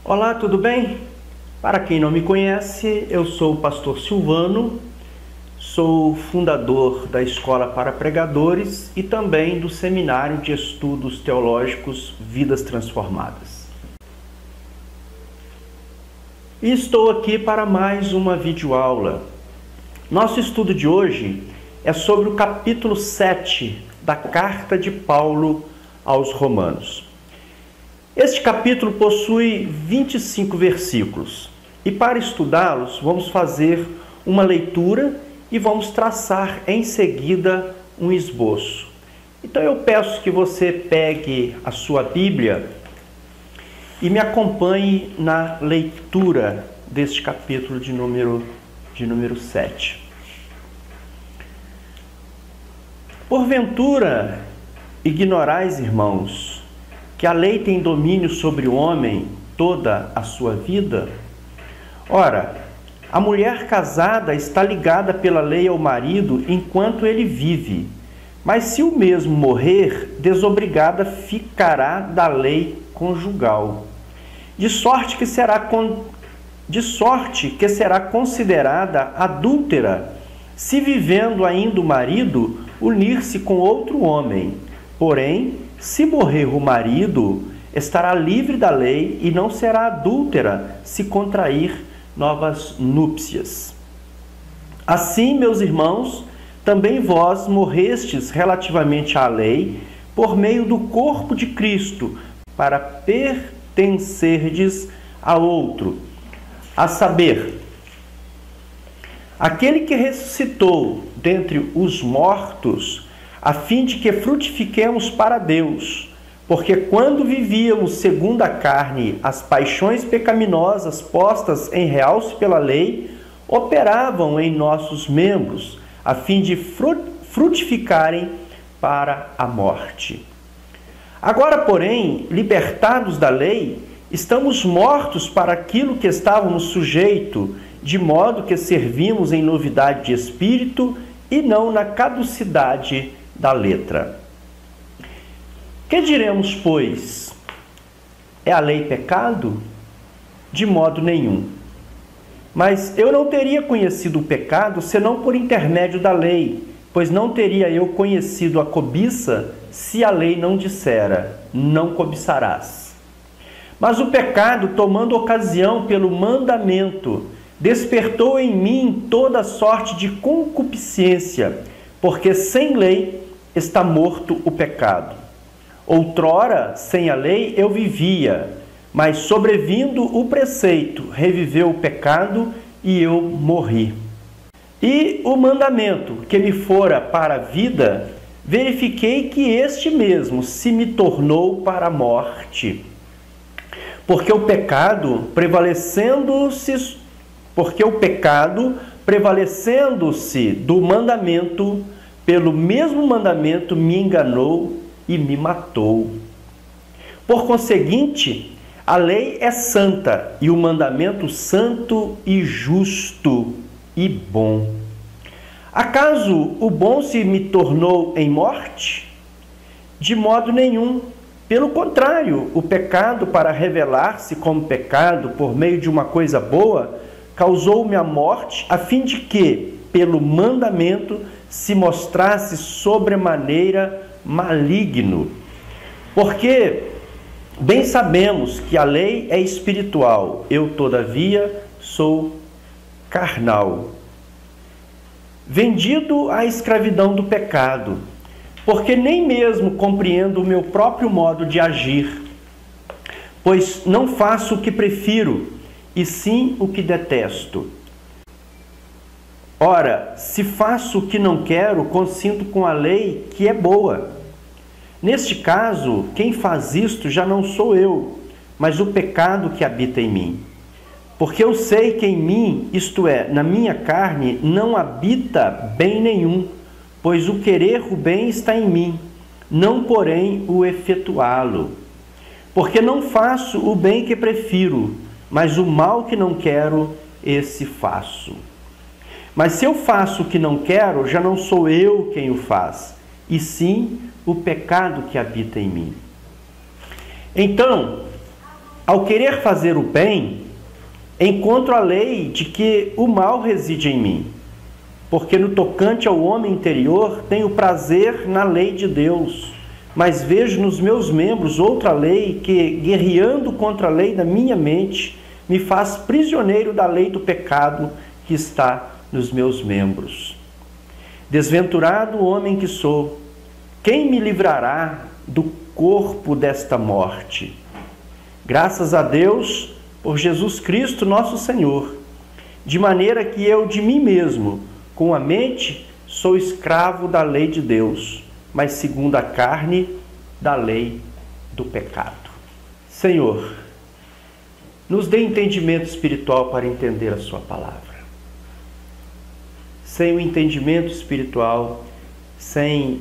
Olá, tudo bem? Para quem não me conhece, eu sou o pastor Silvano, sou fundador da Escola para Pregadores e também do Seminário de Estudos Teológicos Vidas Transformadas. E estou aqui para mais uma videoaula. Nosso estudo de hoje é sobre o capítulo 7 da Carta de Paulo aos Romanos. Este capítulo possui 25 versículos e para estudá-los vamos fazer uma leitura e vamos traçar em seguida um esboço. Então eu peço que você pegue a sua Bíblia e me acompanhe na leitura deste capítulo de número 7. Porventura, ignorais, irmãos, que a lei tem domínio sobre o homem toda a sua vida? Ora, a mulher casada está ligada pela lei ao marido enquanto ele vive, mas se o mesmo morrer, desobrigada ficará da lei conjugal, de sorte que será considerada adúltera, se vivendo ainda o marido, unir-se com outro homem. Porém, se morrer o marido, estará livre da lei e não será adúltera se contrair novas núpcias. Assim, meus irmãos, também vós morrestes relativamente à lei por meio do corpo de Cristo, para pertencerdes a outro, a saber, aquele que ressuscitou dentre os mortos, a fim de que frutifiquemos para Deus. Porque quando vivíamos segundo a carne, as paixões pecaminosas postas em realce pela lei, operavam em nossos membros, a fim de frutificarem para a morte. Agora, porém, libertados da lei, estamos mortos para aquilo que estávamos sujeitos, de modo que servimos em novidade de espírito e não na caducidade da letra. Que diremos, pois? É a lei pecado? De modo nenhum. Mas eu não teria conhecido o pecado senão por intermédio da lei, pois não teria eu conhecido a cobiça se a lei não dissera, não cobiçarás. Mas o pecado, tomando ocasião pelo mandamento, despertou em mim toda sorte de concupiscência, porque sem lei está morto o pecado. Outrora, sem a lei, eu vivia, mas sobrevindo o preceito, reviveu o pecado e eu morri. E o mandamento que me fora para a vida, verifiquei que este mesmo se me tornou para a morte. Porque o pecado, prevalecendo-se do mandamento, pelo mesmo mandamento me enganou e me matou. Por conseguinte, a lei é santa e o mandamento santo e justo e bom. Acaso o bom se me tornou em morte? De modo nenhum. Pelo contrário, o pecado, para revelar-se como pecado por meio de uma coisa boa, causou-me a morte, a fim de que, pelo mandamento, se mostrasse sobremaneira maligno. Porque bem sabemos que a lei é espiritual, eu, todavia, sou carnal, vendido à escravidão do pecado, porque nem mesmo compreendo o meu próprio modo de agir, pois não faço o que prefiro, e sim o que detesto. Ora, se faço o que não quero, consinto com a lei que é boa. Neste caso, quem faz isto já não sou eu, mas o pecado que habita em mim. Porque eu sei que em mim, isto é, na minha carne, não habita bem nenhum, pois o querer o bem está em mim, não porém o efetuá-lo. Porque não faço o bem que prefiro, mas o mal que não quero, esse faço. Mas se eu faço o que não quero, já não sou eu quem o faz, e sim o pecado que habita em mim. Então, ao querer fazer o bem, encontro a lei de que o mal reside em mim, porque no tocante ao homem interior tenho prazer na lei de Deus, mas vejo nos meus membros outra lei que, guerreando contra a lei da minha mente, me faz prisioneiro da lei do pecado que está nos meus membros. Desventurado homem que sou, quem me livrará do corpo desta morte? Graças a Deus por Jesus Cristo nosso Senhor, de maneira que eu de mim mesmo, com a mente, sou escravo da lei de Deus, mas segundo a carne, da lei do pecado. Senhor, nos dê entendimento espiritual para entender a sua palavra. Sem o entendimento espiritual, sem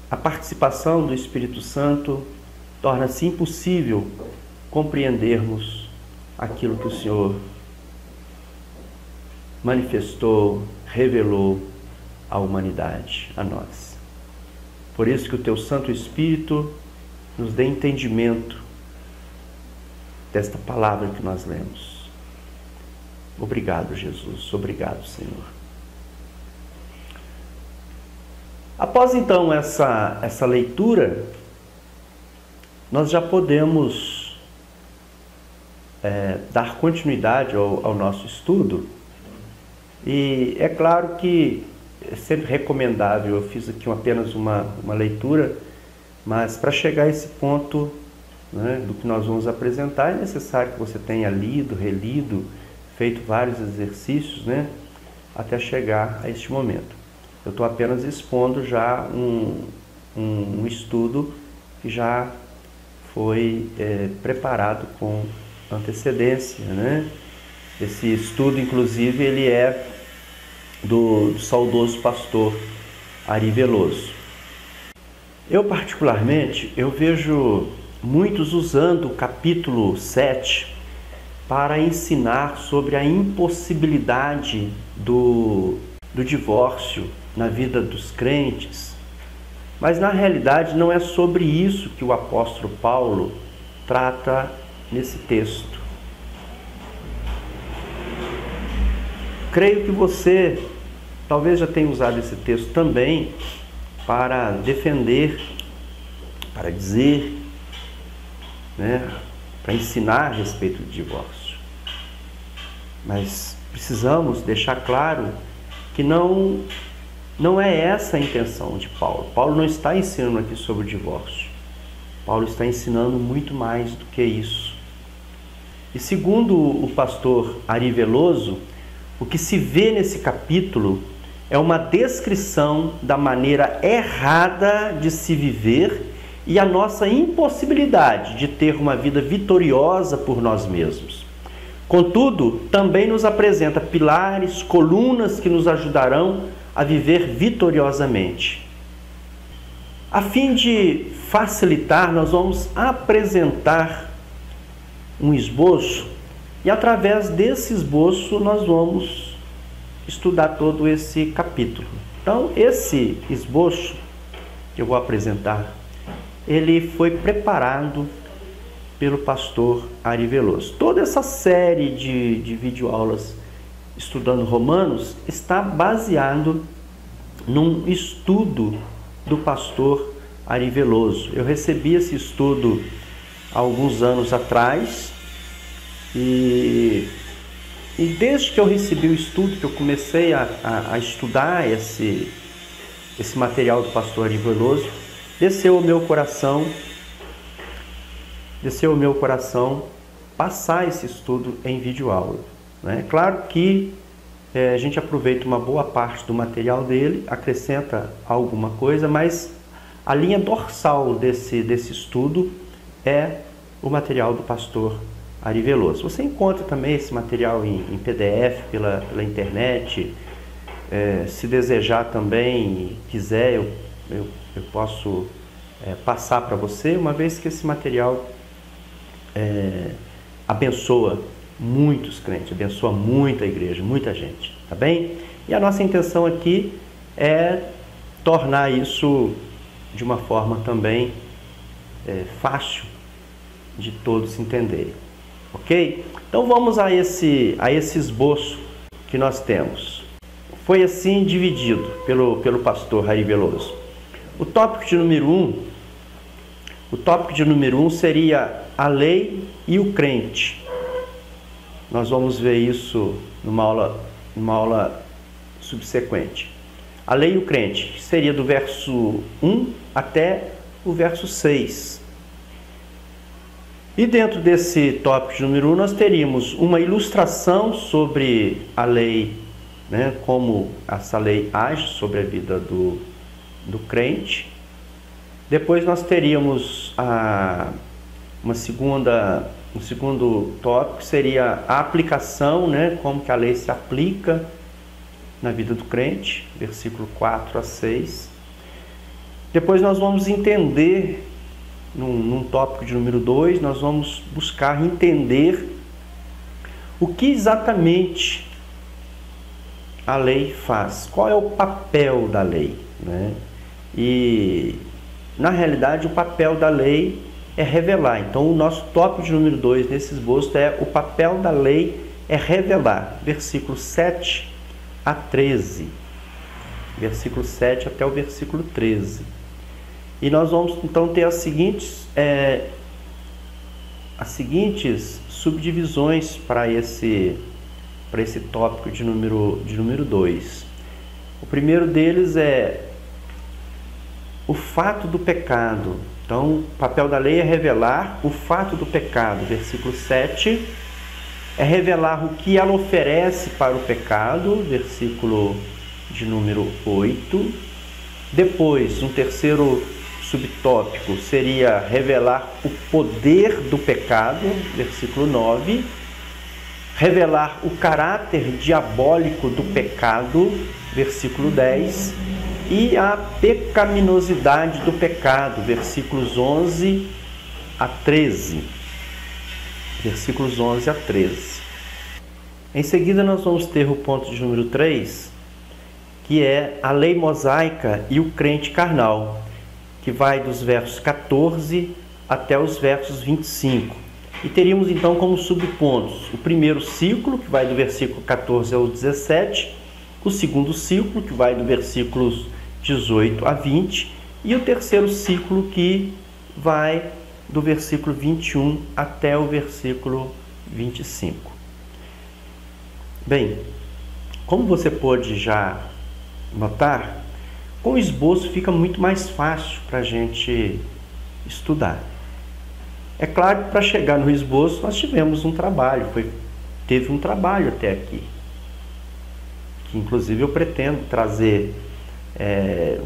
a participação do Espírito Santo, torna-se impossível compreendermos aquilo que o Senhor manifestou, revelou à humanidade, a nós. Por isso que o Teu Santo Espírito nos dê entendimento desta palavra que nós lemos. Obrigado, Jesus. Obrigado, Senhor. Após então essa leitura, nós já podemos dar continuidade ao nosso estudo. E é claro que é sempre recomendável, eu fiz aqui apenas uma leitura, mas para chegar a esse ponto, né, do que nós vamos apresentar, é necessário que você tenha lido, relido, feito vários exercícios, né, até chegar a este momento. Eu estou apenas expondo já um estudo que já foi preparado com antecedência, né? Esse estudo, inclusive, ele é do saudoso pastor Ari Veloso. Eu, particularmente, eu vejo muitos usando o capítulo 7 para ensinar sobre a impossibilidade do divórcio na vida dos crentes, mas na realidade não é sobre isso que o apóstolo Paulo trata nesse texto. Creio que você talvez já tenha usado esse texto também para defender, para dizer, né, para ensinar a respeito do divórcio. Mas precisamos deixar claro que não é essa a intenção de Paulo. Paulo não está ensinando aqui sobre o divórcio. Paulo está ensinando muito mais do que isso. E segundo o pastor Ari Veloso, o que se vê nesse capítulo é uma descrição da maneira errada de se viver e a nossa impossibilidade de ter uma vida vitoriosa por nós mesmos. Contudo, também nos apresenta pilares, colunas que nos ajudarão a viver vitoriosamente. A fim de facilitar, nós vamos apresentar um esboço e através desse esboço nós vamos estudar todo esse capítulo. Então, esse esboço que eu vou apresentar, ele foi preparado pelo pastor Ari Veloso. Toda essa série de videoaulas estudando Romanos está baseado num estudo do pastor Ari Veloso. Eu recebi esse estudo há alguns anos atrás e desde que eu recebi o estudo, que eu comecei a estudar esse material do pastor Ari Veloso, desceu o meu coração passar esse estudo em videoaula. É claro que a gente aproveita uma boa parte do material dele, acrescenta alguma coisa, mas a linha dorsal desse estudo é o material do pastor Ari Veloso. Você encontra também esse material em PDF pela internet. Se desejar também, quiser, eu posso passar para você, uma vez que esse material abençoa muitos crentes, abençoa muita igreja, muita gente, tá bem? E a nossa intenção aqui é tornar isso de uma forma também fácil de todos entenderem. Ok? Então vamos a esse esboço que nós temos. Foi assim dividido pelo pastor Ari Veloso. O tópico de número 1 seria a lei e o crente. Nós vamos ver isso numa aula subsequente. A lei e o crente, que seria do verso 1 até o verso 6. E dentro desse tópico de número 1, nós teríamos uma ilustração sobre a lei, né, como essa lei age sobre a vida do crente. Depois nós teríamos um segundo tópico, que seria a aplicação, né, como que a lei se aplica na vida do crente, versículo 4 a 6. Depois nós vamos entender, num tópico de número 2, nós vamos buscar entender o que exatamente a lei faz, qual é o papel da lei, né? E, na realidade, o papel da lei é revelar. Então, o nosso tópico de número 2 nesse esboço é o papel da lei é revelar, versículo 7 a 13. Versículo 7 até o versículo 13. E nós vamos então ter as seguintes subdivisões para esse tópico de número 2. O primeiro deles é o fato do pecado. Então, o papel da lei é revelar o fato do pecado. Versículo 7 é revelar o que ela oferece para o pecado. Versículo de número 8. Depois, um terceiro subtópico seria revelar o poder do pecado. Versículo 9. Revelar o caráter diabólico do pecado. Versículo 10. E a pecaminosidade do pecado, versículos 11 a 13. Versículos 11 a 13. Em seguida nós vamos ter o ponto de número 3, que é a lei mosaica e o crente carnal, que vai dos versos 14 até os versos 25. E teríamos então como subpontos o primeiro ciclo, que vai do versículo 14 ao 17, o segundo ciclo, que vai do versículos 18 a 20, e o terceiro ciclo, que vai do versículo 21 até o versículo 25. Bem, como você pode já notar, com o esboço fica muito mais fácil para a gente estudar. É claro que para chegar no esboço nós tivemos um trabalho, teve um trabalho até aqui, que inclusive eu pretendo trazer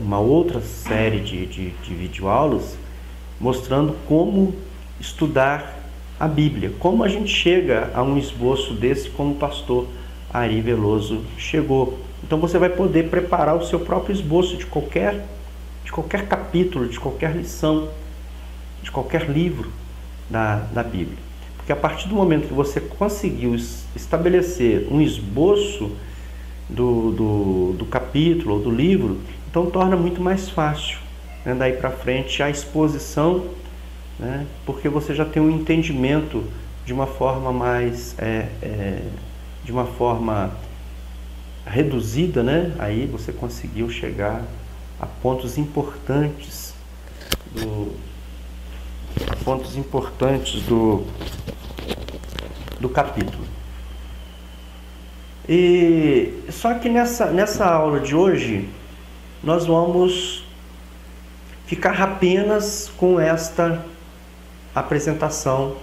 uma outra série de videoaulas mostrando como estudar a Bíblia, como a gente chega a um esboço desse, como o pastor Ari Veloso chegou. Então você vai poder preparar o seu próprio esboço de qualquer capítulo, de qualquer lição, de qualquer livro da Bíblia. Porque a partir do momento que você conseguiu estabelecer um esboço do capítulo ou do livro, então torna muito mais fácil, né, daí para frente a exposição, né, porque você já tem um entendimento de uma forma mais de uma forma reduzida, né? Aí você conseguiu chegar a pontos importantes do capítulo. E só que nessa aula de hoje nós vamos ficar apenas com esta apresentação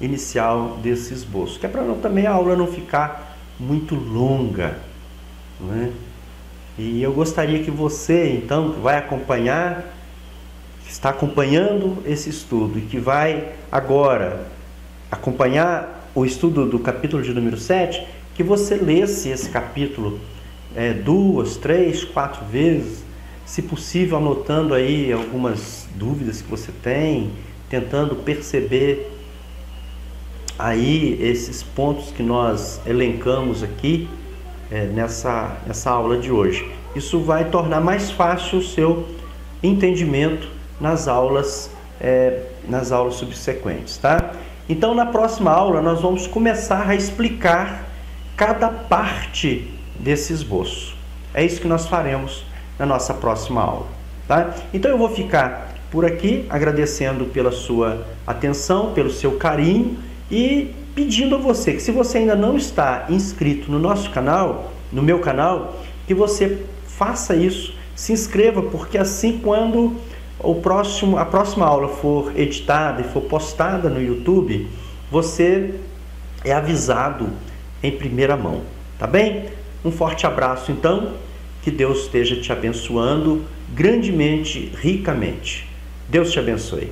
inicial desse esboço, que é para também a aula não ficar muito longa, não é? E eu gostaria que você, então, que vai acompanhar, que está acompanhando esse estudo e que vai agora acompanhar o estudo do capítulo de número 7, que você lesse esse capítulo 2, 3, 4 vezes, se possível anotando aí algumas dúvidas que você tem, tentando perceber aí esses pontos que nós elencamos aqui nessa aula de hoje. Isso vai tornar mais fácil o seu entendimento nas aulas nas aulas subsequentes, tá? Então, na próxima aula, nós vamos começar a explicar cada parte desse esboço. É isso que nós faremos na nossa próxima aula, tá? Então, eu vou ficar por aqui, agradecendo pela sua atenção, pelo seu carinho e pedindo a você que, se você ainda não está inscrito no nosso canal, no meu canal, que você faça isso, se inscreva, porque assim, quando a próxima aula for editada e for postada no YouTube, você é avisado em primeira mão, tá bem? Um forte abraço, então, que Deus esteja te abençoando grandemente, ricamente. Deus te abençoe.